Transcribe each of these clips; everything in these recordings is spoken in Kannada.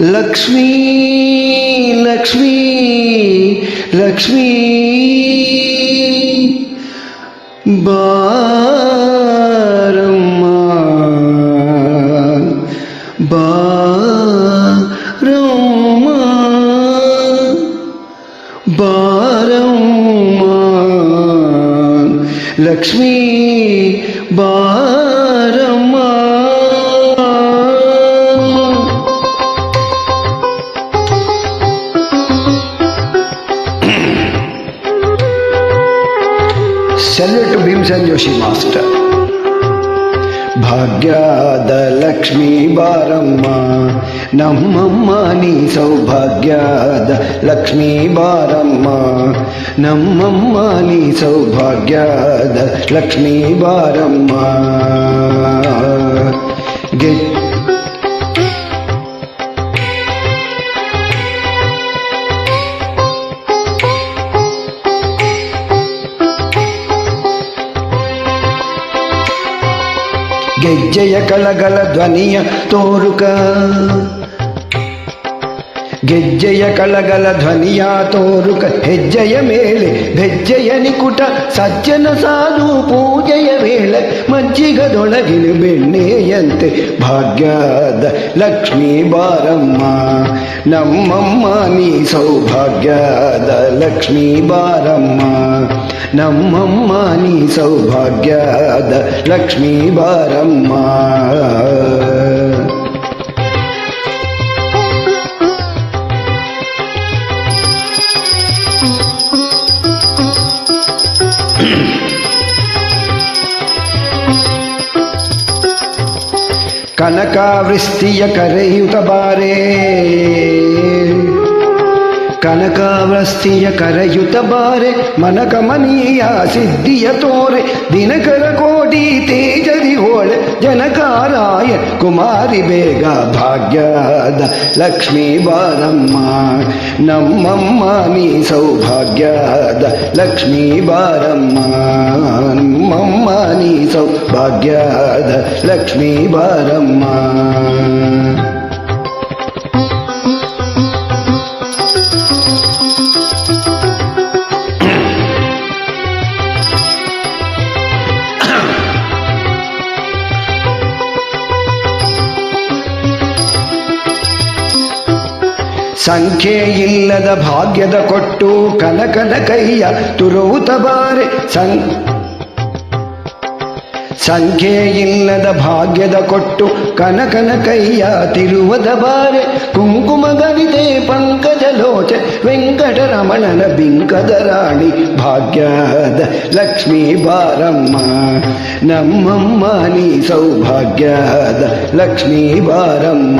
ಲಕ್ಷ್ಮೀ ಲಕ್ಷ್ಮೀ ಲಕ್ಷ್ಮೀ ಬಾರಮ್ಮ ಬಾರಮ್ಮ ಬಾರಮ್ಮ ಲಕ್ಷ್ಮೀ ಬಾರಮ್ಮ. Salute to Bhimsen Joshi Master. ಭಾಗ್ಯದ ಲಕ್ಷ್ಮೀ ಬಾರಮ್ಮ ನಮ್ಮಮ್ಮ ನೀ ಸೌಭಾಗ್ಯದ ಲಕ್ಷ್ಮೀ ಬಾರಮ್ಮ ನಮ್ಮಮ್ಮ ನೀ ಸೌಭಾಗ್ಯದ ಲಕ್ಷ್ಮೀ ಬಾರಮ್ಮ. ಗೆಜ್ಜೆಯ ಕಳಗಲ ಧ್ವನಿಯ ತೋರುಕ ಗೆಜ್ಜೆಯ ಕಳಗಲ ಧ್ವನಿಯ ತೋರುಕ ಹೆಜ್ಜೆಯ ಮೇಲೆ ಹೆಜ್ಜೆಯ ನಿಕುಟ ಸಜ್ಜನ ಸಾಧು ಪೂಜೆಯ ವೇಳೆ ಮಜ್ಜಿಗದೊಳಗಿನ ಬೆಣ್ಣೆಯಂತೆ ಭಾಗ್ಯದ ಲಕ್ಷ್ಮೀ ಬಾರಮ್ಮ ನಮ್ಮಮ್ಮ ನೀ ಸೌಭಾಗ್ಯದ ಲಕ್ಷ್ಮೀ ಬಾರಮ್ಮ ನಮ್ಮಮ್ಮ ನೀ ಸೌಭಾಗ್ಯದ ಲಕ್ಷ್ಮೀ ಬಾರಮ್ಮ. ಕನಕಾವೃಷ್ಟಿಯ ಕರೆಯುತ್ತ ಬಾರೇ ಕನಕಾವೃಷ್ಟಿಯ ಕರೆಯುತ್ತ ಬಾರೆ ಮನಕಮನೀಯ ಸಿದ್ಧಿಯ ತೋರೆ ದಿನಕರ ಕೋಟಿ ತೇಜದಿ ಹೋಳೆ ಜನಕಾರಾಯ ಕುಮಾರಿ ಬೇಗ ಭಾಗ್ಯದ ಲಕ್ಷ್ಮೀ ಬಾರಮ್ಮ ನಮ್ಮಮ್ಮ ನೀ ಸೌಭಾಗ್ಯದ ಲಕ್ಷ್ಮೀ ಬಾರಮ್ಮ ನಮ್ಮಮ್ಮ ನೀ ಸೌಭಾಗ್ಯದ ಲಕ್ಷ್ಮೀ ಬಾರಮ್ಮ. ಸಂಖ್ಯೆ ಇಲ್ಲದ ಭಾಗ್ಯದ ಕೊಟ್ಟು ಕನಕನ ಕೈಯ ತುರುವುತ ಬಾರೆ ಸಂಖ್ಯೆ ಇಲ್ಲದ ಭಾಗ್ಯದ ಕೊಟ್ಟು ಕನಕನ ಕೈಯ ತಿರುವದ ಬಾರೆ ಕುಂಕುಮ ಗರಿದೆ ಪಂಕಜ ಲೋಚ ವೆಂಕಟರಮಣನ ಬಿಂಕದ ರಾಣಿ ಭಾಗ್ಯದ ಲಕ್ಷ್ಮೀ ಬಾರಮ್ಮ ನಮ್ಮಮ್ಮ ನೀ ಸೌಭಾಗ್ಯದ ಲಕ್ಷ್ಮೀ ಬಾರಮ್ಮ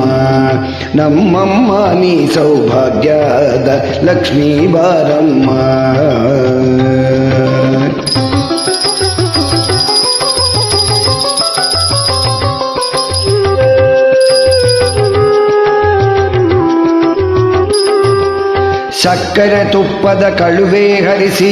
ನಮ್ಮಮ್ಮ ನೀ ಸೌಭಾಗ್ಯದ ಲಕ್ಷ್ಮೀ ಬಾರಮ್ಮ. ಸಕ್ಕರೆ ತುಪ್ಪದ ಕಳುವೆ ಹರಿಸಿ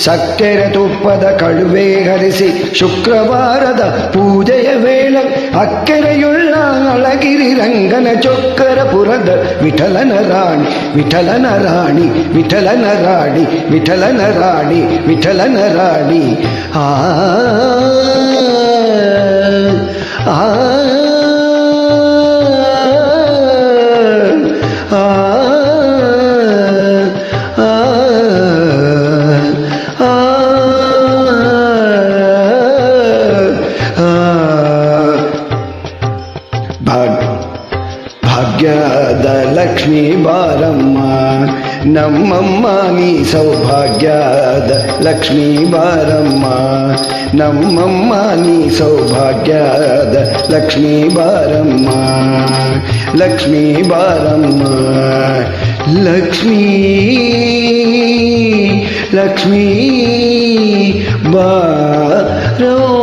ಸಕ್ಕರೆ ತುಪ್ಪದ ಕಳುವೆ ಹರಿಸಿ ಶುಕ್ರವಾರದ ಪೂಜೆಯ ವೇಳೆ ಅಕ್ಕೆರೆಯುಳ್ಳ ಅಳಗಿರಿ ರಂಗನ ಚೊಕ್ಕರಪುರದ ವಿಠಲನ ರಾಣಿ ವಿಠಲನ ರಾಣಿ ವಿಠಲನ ರಾಣಿ ವಿಠಲನ ರಾಣಿ ವಿಠಲನ ರಾಣಿ ಆ ಆ ಭಾಗ್ಯದ ಲಕ್ಷ್ಮೀ ಬಾರಮ್ಮ ನಮ್ಮಮ್ಮ ನೀ ಸೌಭಾಗ್ಯದ ಲಕ್ಷ್ಮೀ ಬಾರಮ್ಮ ನಮ್ಮಮ್ಮ ನೀ ಸೌಭಾಗ್ಯದ ಲಕ್ಷ್ಮೀ ಬಾರಮ್ಮ ಲಕ್ಷ್ಮೀ ಬಾರಮ್ಮ ಲಕ್ಷ್ಮೀ ಲಕ್ಷ್ಮೀ ಬಾರಮ್ಮ.